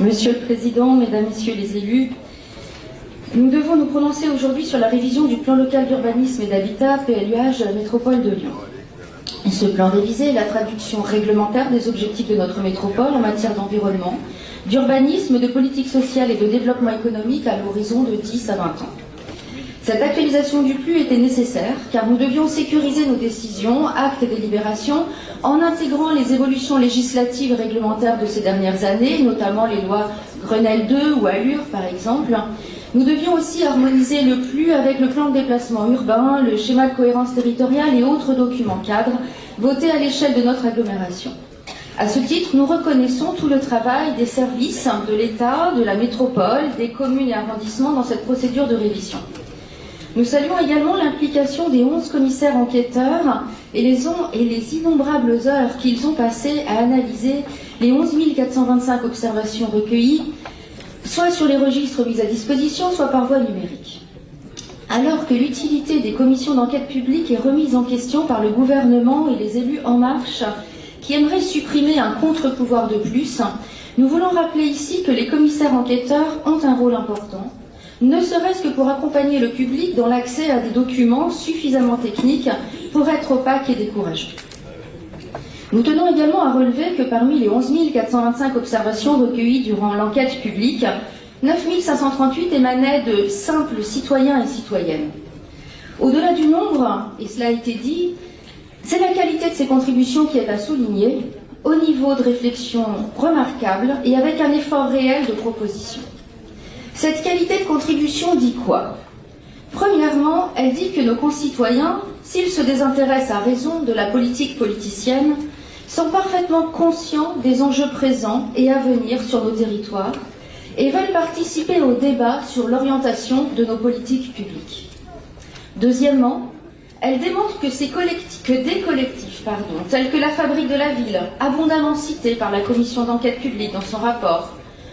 Monsieur le Président, Mesdames, Messieurs les élus, nous devons nous prononcer aujourd'hui sur la révision du plan local d'urbanisme et d'habitat, PLUH, de la métropole de Lyon. Ce plan révisé est la traduction réglementaire des objectifs de notre métropole en matière d'environnement, d'urbanisme, de politique sociale et de développement économique à l'horizon de 10 à 20 ans. Cette actualisation du PLU était nécessaire car nous devions sécuriser nos décisions, actes et délibérations en intégrant les évolutions législatives et réglementaires de ces dernières années, notamment les lois Grenelle 2 ou Allure par exemple. Nous devions aussi harmoniser le PLU avec le plan de déplacement urbain, le schéma de cohérence territoriale et autres documents cadres votés à l'échelle de notre agglomération. À ce titre, nous reconnaissons tout le travail des services de l'État, de la métropole, des communes et arrondissements dans cette procédure de révision. Nous saluons également l'implication des 11 commissaires enquêteurs et les innombrables heures qu'ils ont passées à analyser les 11 425 observations recueillies, soit sur les registres mis à disposition, soit par voie numérique. Alors que l'utilité des commissions d'enquête publique est remise en question par le gouvernement et les élus En Marche, qui aimeraient supprimer un contre-pouvoir de plus, nous voulons rappeler ici que les commissaires enquêteurs ont un rôle important, ne serait-ce que pour accompagner le public dans l'accès à des documents suffisamment techniques pour être opaques et décourageants. Nous tenons également à relever que parmi les 11 425 observations recueillies durant l'enquête publique, 9 538 émanaient de simples citoyens et citoyennes. Au-delà du nombre, et cela a été dit, c'est la qualité de ces contributions qui est à souligner, au niveau de réflexion remarquable et avec un effort réel de proposition. Cette qualité de contribution dit quoi? Premièrement, elle dit que nos concitoyens, s'ils se désintéressent à raison de la politique politicienne, sont parfaitement conscients des enjeux présents et à venir sur nos territoires et veulent participer au débat sur l'orientation de nos politiques publiques. Deuxièmement, elle démontre que des collectifs, tels que la Fabrique de la Ville, abondamment cité par la commission d'enquête publique dans son rapport,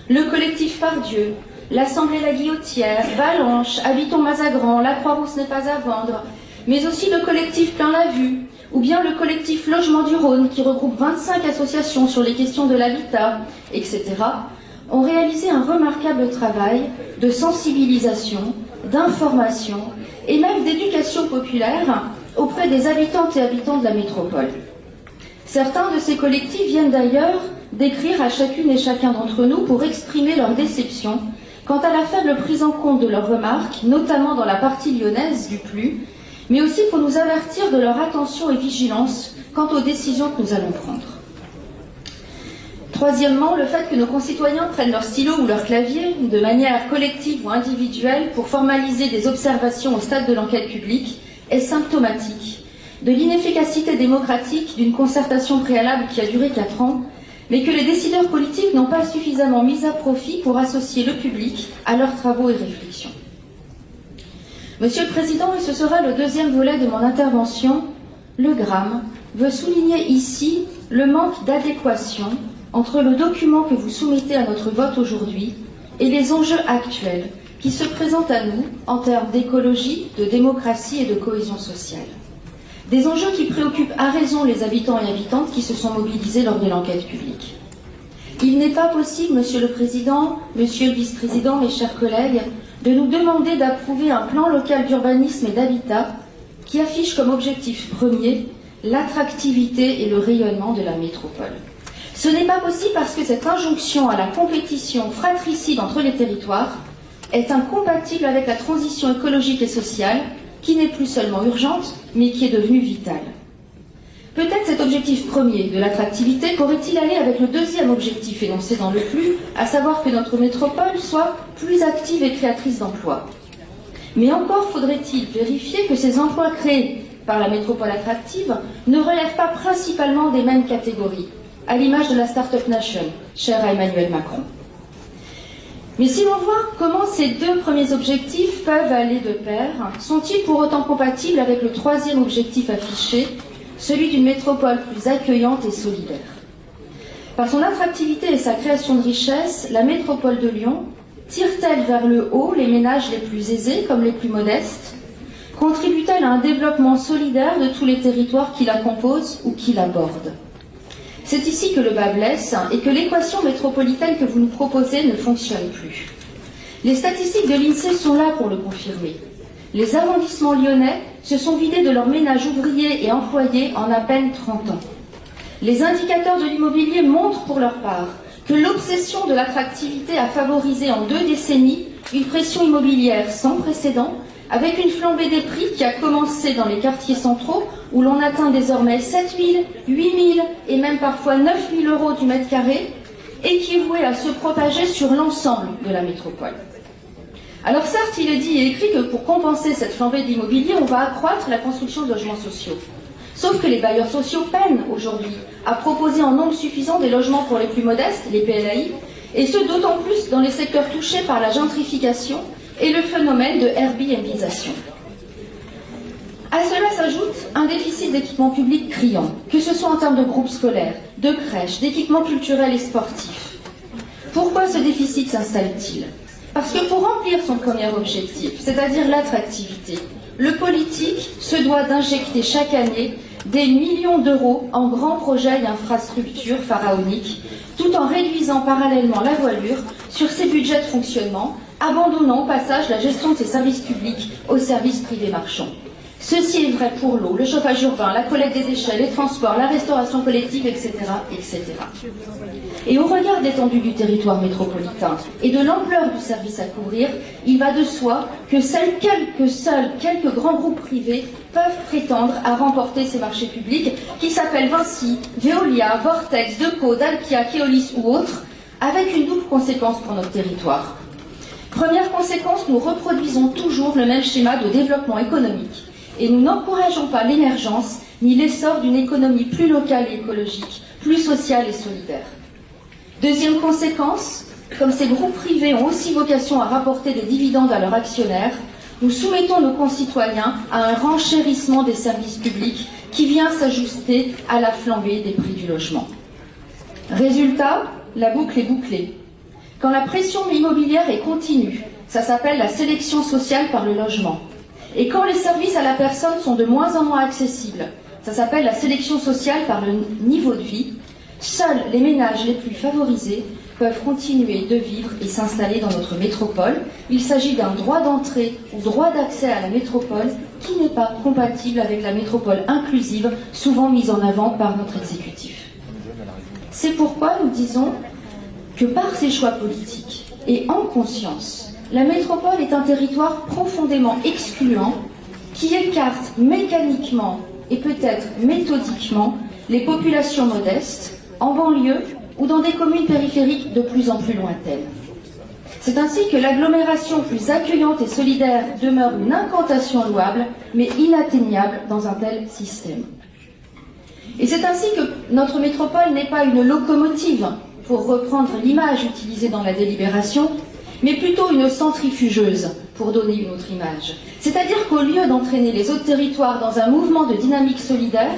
le collectif Pardieu, l'Assemblée La Guillotière, Valanche, Habitons Mazagran, La Croix-Rousse n'est pas à vendre, mais aussi le collectif Plein la Vue, ou bien le collectif Logement du Rhône, qui regroupe 25 associations sur les questions de l'habitat, etc., ont réalisé un remarquable travail de sensibilisation, d'information et même d'éducation populaire auprès des habitantes et habitants de la métropole. Certains de ces collectifs viennent d'ailleurs d'écrire à chacune et chacun d'entre nous pour exprimer leur déception quant à la faible prise en compte de leurs remarques, notamment dans la partie lyonnaise du PLU, mais aussi pour nous avertir de leur attention et vigilance quant aux décisions que nous allons prendre. Troisièmement, le fait que nos concitoyens prennent leur stylo ou leur clavier de manière collective ou individuelle pour formaliser des observations au stade de l'enquête publique est symptomatique de l'inefficacité démocratique d'une concertation préalable qui a duré 4 ans, mais que les décideurs politiques n'ont pas suffisamment mis à profit pour associer le public à leurs travaux et réflexions. Monsieur le Président, et ce sera le deuxième volet de mon intervention, le GRAM veut souligner ici le manque d'adéquation entre le document que vous soumettez à notre vote aujourd'hui et les enjeux actuels qui se présentent à nous en termes d'écologie, de démocratie et de cohésion sociale. Des enjeux qui préoccupent à raison les habitants et habitantes qui se sont mobilisés lors de l'enquête publique. Il n'est pas possible, Monsieur le Président, Monsieur le Vice-président, mes chers collègues, de nous demander d'approuver un plan local d'urbanisme et d'habitat qui affiche comme objectif premier l'attractivité et le rayonnement de la métropole. Ce n'est pas possible parce que cette injonction à la compétition fratricide entre les territoires est incompatible avec la transition écologique et sociale qui n'est plus seulement urgente, mais qui est devenue vitale. Peut-être cet objectif premier de l'attractivité pourrait-il aller avec le deuxième objectif énoncé dans le PLU, à savoir que notre métropole soit plus active et créatrice d'emplois. Mais encore faudrait-il vérifier que ces emplois créés par la métropole attractive ne relèvent pas principalement des mêmes catégories, à l'image de la Startup Nation, chère à Emmanuel Macron. Mais si l'on voit comment ces deux premiers objectifs peuvent aller de pair, sont-ils pour autant compatibles avec le troisième objectif affiché, celui d'une métropole plus accueillante et solidaire? Par son attractivité et sa création de richesses, la métropole de Lyon tire-t-elle vers le haut les ménages les plus aisés comme les plus modestes? Contribue-t-elle à un développement solidaire de tous les territoires qui la composent ou qui l'abordent? C'est ici que le bât blesse et que l'équation métropolitaine que vous nous proposez ne fonctionne plus. Les statistiques de l'INSEE sont là pour le confirmer. Les arrondissements lyonnais se sont vidés de leurs ménages ouvriers et employés en à peine 30 ans. Les indicateurs de l'immobilier montrent pour leur part que l'obsession de l'attractivité a favorisé en 2 décennies une pression immobilière sans précédent, avec une flambée des prix qui a commencé dans les quartiers centraux où l'on atteint désormais 7 000, 8 000 et même parfois 9 000 euros du mètre carré et qui est voué à se propager sur l'ensemble de la métropole. Alors certes, il est dit et écrit que pour compenser cette flambée d'immobilier, on va accroître la construction de logements sociaux. Sauf que les bailleurs sociaux peinent aujourd'hui à proposer en nombre suffisant des logements pour les plus modestes, les PLAI, et ce d'autant plus dans les secteurs touchés par la gentrification et le phénomène de Airbnbisation. À cela s'ajoute un déficit d'équipements publics criant, que ce soit en termes de groupes scolaires, de crèches, d'équipements culturels et sportifs. Pourquoi ce déficit s'installe-t-il? Parce que pour remplir son premier objectif, c'est-à-dire l'attractivité, le politique se doit d'injecter chaque année des millions d'euros en grands projets et infrastructures pharaoniques, tout en réduisant parallèlement la voilure sur ses budgets de fonctionnement, abandonnant au passage la gestion de ses services publics aux services privés marchands. Ceci est vrai pour l'eau, le chauffage urbain, la collecte des déchets, les transports, la restauration collective, etc., etc. Et au regard de l'étendue du territoire métropolitain et de l'ampleur du service à couvrir, il va de soi que seuls quelques grands groupes privés peuvent prétendre à remporter ces marchés publics qui s'appellent Vinci, Veolia, Vortex, Deco, Dalkia, Keolis ou autres, avec une double conséquence pour notre territoire. Première conséquence, nous reproduisons toujours le même schéma de développement économique et nous n'encourageons pas l'émergence ni l'essor d'une économie plus locale et écologique, plus sociale et solidaire. Deuxième conséquence, comme ces groupes privés ont aussi vocation à rapporter des dividendes à leurs actionnaires, nous soumettons nos concitoyens à un renchérissement des services publics qui vient s'ajuster à la flambée des prix du logement. Résultat, la boucle est bouclée. Quand la pression immobilière est continue, ça s'appelle la sélection sociale par le logement. Et quand les services à la personne sont de moins en moins accessibles, ça s'appelle la sélection sociale par le niveau de vie, seuls les ménages les plus favorisés peuvent continuer de vivre et s'installer dans notre métropole. Il s'agit d'un droit d'entrée ou droit d'accès à la métropole qui n'est pas compatible avec la métropole inclusive, souvent mise en avant par notre exécutif. C'est pourquoi nous disons que par ses choix politiques et en conscience, la métropole est un territoire profondément excluant qui écarte mécaniquement et peut-être méthodiquement les populations modestes, en banlieue ou dans des communes périphériques de plus en plus lointaines. C'est ainsi que l'agglomération plus accueillante et solidaire demeure une incantation louable, mais inatteignable dans un tel système. Et c'est ainsi que notre métropole n'est pas une locomotive, pour reprendre l'image utilisée dans la délibération, mais plutôt une centrifugeuse, pour donner une autre image. C'est-à-dire qu'au lieu d'entraîner les autres territoires dans un mouvement de dynamique solidaire,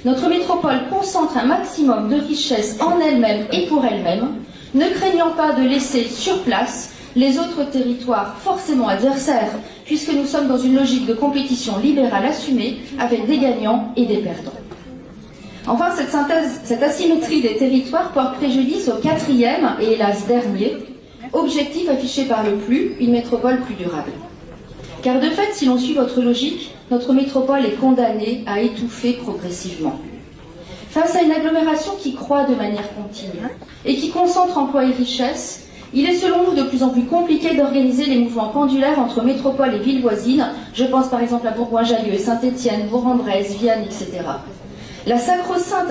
notre métropole concentre un maximum de richesses en elle-même et pour elle-même, ne craignant pas de laisser sur place les autres territoires forcément adversaires, puisque nous sommes dans une logique de compétition libérale assumée, avec des gagnants et des perdants. Enfin, cette asymétrie des territoires porte préjudice au quatrième et hélas dernier objectif affiché par le PLU, une métropole plus durable. Car de fait, si l'on suit votre logique, notre métropole est condamnée à étouffer progressivement. Face à une agglomération qui croît de manière continue et qui concentre emploi et richesse, il est selon nous de plus en plus compliqué d'organiser les mouvements pendulaires entre métropole et villes voisines. Je pense par exemple à Bourgoin-Jallieu, Saint-Étienne, Bourg-en-Bresse, Vienne, etc. La sacro-sainte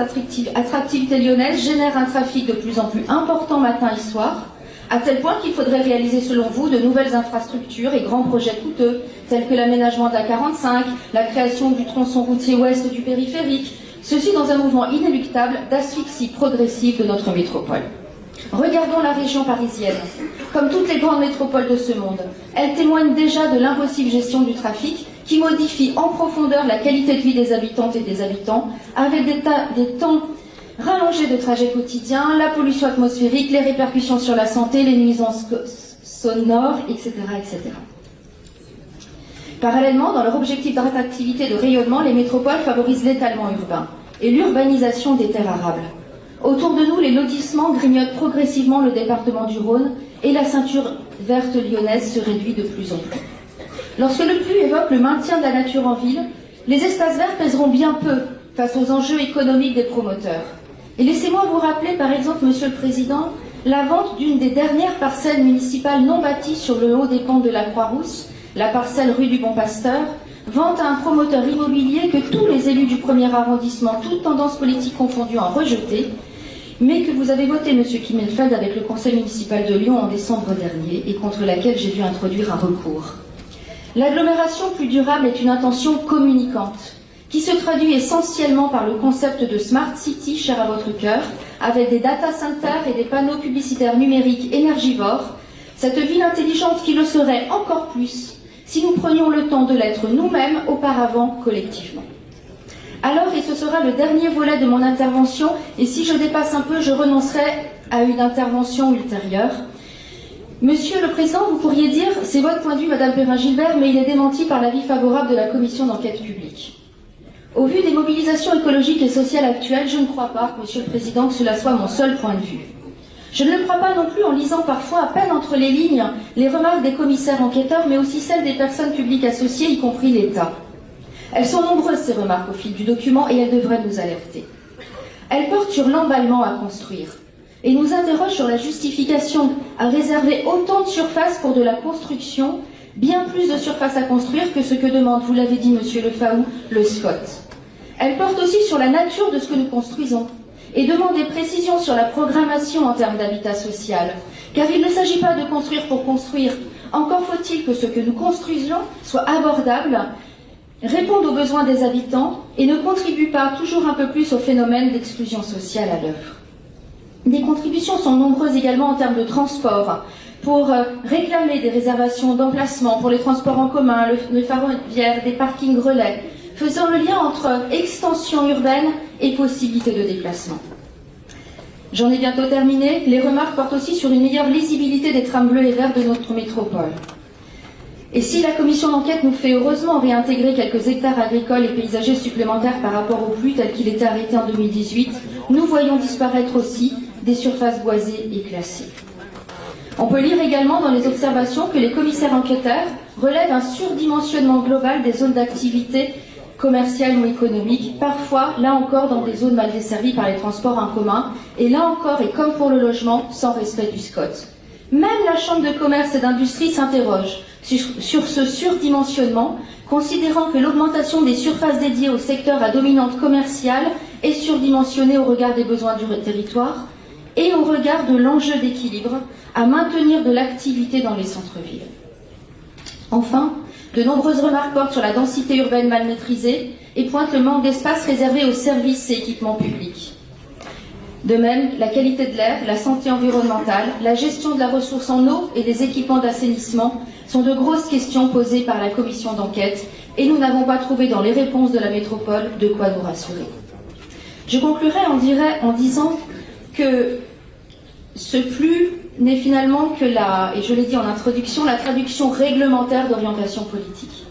attractivité lyonnaise génère un trafic de plus en plus important matin et soir, à tel point qu'il faudrait réaliser selon vous de nouvelles infrastructures et grands projets coûteux, tels que l'aménagement de la 45, la création du tronçon routier ouest du périphérique, ceci dans un mouvement inéluctable d'asphyxie progressive de notre métropole. Regardons la région parisienne. Comme toutes les grandes métropoles de ce monde, elle témoigne déjà de l'impossible gestion du trafic qui modifie en profondeur la qualité de vie des habitantes et des habitants, avec des temps rallongés de trajets quotidiens, la pollution atmosphérique, les répercussions sur la santé, les nuisances sonores, etc., etc. Parallèlement, dans leur objectif d'attractivité et de rayonnement, les métropoles favorisent l'étalement urbain et l'urbanisation des terres arables. Autour de nous, les lotissements grignotent progressivement le département du Rhône et la ceinture verte lyonnaise se réduit de plus en plus. Lorsque le PLU évoque le maintien de la nature en ville, les espaces verts pèseront bien peu face aux enjeux économiques des promoteurs. Et laissez-moi vous rappeler, par exemple, Monsieur le Président, la vente d'une des dernières parcelles municipales non bâties sur le haut des pentes de la Croix-Rousse, la parcelle rue du Bon Pasteur, vente à un promoteur immobilier que tous les élus du premier arrondissement, toutes tendances politiques confondues, ont rejeté, mais que vous avez voté, Monsieur Kimmelfeld, avec le conseil municipal de Lyon en décembre dernier et contre laquelle j'ai dû introduire un recours. L'agglomération plus durable est une intention communicante qui se traduit essentiellement par le concept de Smart City cher à votre cœur, avec des data centers et des panneaux publicitaires numériques énergivores, cette ville intelligente qui le serait encore plus si nous prenions le temps de l'être nous-mêmes auparavant collectivement. Alors, et ce sera le dernier volet de mon intervention, et si je dépasse un peu, je renoncerai à une intervention ultérieure. Monsieur le Président, vous pourriez dire, c'est votre point de vue, Madame Perrin-Gilbert, mais il est démenti par l'avis favorable de la commission d'enquête publique. Au vu des mobilisations écologiques et sociales actuelles, je ne crois pas, Monsieur le Président, que cela soit mon seul point de vue. Je ne le crois pas non plus en lisant parfois à peine entre les lignes les remarques des commissaires enquêteurs, mais aussi celles des personnes publiques associées, y compris l'État. Elles sont nombreuses, ces remarques, au fil du document, et elles devraient nous alerter. Elles portent sur l'emballement à construire et nous interrogent sur la justification à réserver autant de surface pour de la construction, bien plus de surface à construire que ce que demande, vous l'avez dit, Monsieur Le Faou, le SCOT. Elles portent aussi sur la nature de ce que nous construisons et demandent des précisions sur la programmation en termes d'habitat social, car il ne s'agit pas de construire pour construire. Encore faut-il que ce que nous construisons soit abordable, réponde aux besoins des habitants et ne contribue pas toujours un peu plus au phénomène d'exclusion sociale à l'œuvre. Des contributions sont nombreuses également en termes de transport, pour réclamer des réservations d'emplacement pour les transports en commun, le ferroviaire, des parkings relais, faisant le lien entre extension urbaine et possibilité de déplacement. J'en ai bientôt terminé. Les remarques portent aussi sur une meilleure lisibilité des trams bleus et verts de notre métropole. Et si la commission d'enquête nous fait heureusement réintégrer quelques hectares agricoles et paysagers supplémentaires par rapport au PLU tel qu'il était arrêté en 2018, nous voyons disparaître aussi des surfaces boisées et classées. On peut lire également dans les observations que les commissaires enquêteurs relèvent un surdimensionnement global des zones d'activité commerciales ou économiques, parfois, là encore, dans des zones mal desservies par les transports en commun, et là encore, et comme pour le logement, sans respect du SCOT. Même la Chambre de commerce et d'industrie s'interroge sur ce surdimensionnement, considérant que l'augmentation des surfaces dédiées au secteur à dominante commerciale est surdimensionnée au regard des besoins du territoire et au regard de l'enjeu d'équilibre à maintenir de l'activité dans les centres-villes. Enfin, de nombreuses remarques portent sur la densité urbaine mal maîtrisée et pointent le manque d'espace réservé aux services et équipements publics. De même, la qualité de l'air, la santé environnementale, la gestion de la ressource en eau et des équipements d'assainissement sont de grosses questions posées par la commission d'enquête et nous n'avons pas trouvé dans les réponses de la métropole de quoi nous rassurer. Je conclurai en disant que ce flux n'est finalement que et je l'ai dit en introduction, la traduction réglementaire d'orientation politique.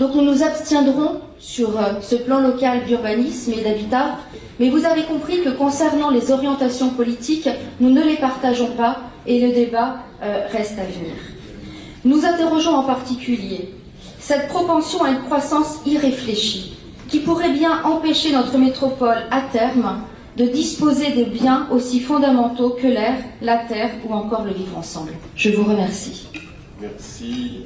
Donc nous nous abstiendrons sur ce plan local d'urbanisme et d'habitat, mais vous avez compris que concernant les orientations politiques, nous ne les partageons pas et le débat reste à venir. Nous interrogeons en particulier cette propension à une croissance irréfléchie qui pourrait bien empêcher notre métropole à terme de disposer de biens aussi fondamentaux que l'air, la terre ou encore le vivre ensemble. Je vous remercie. Merci.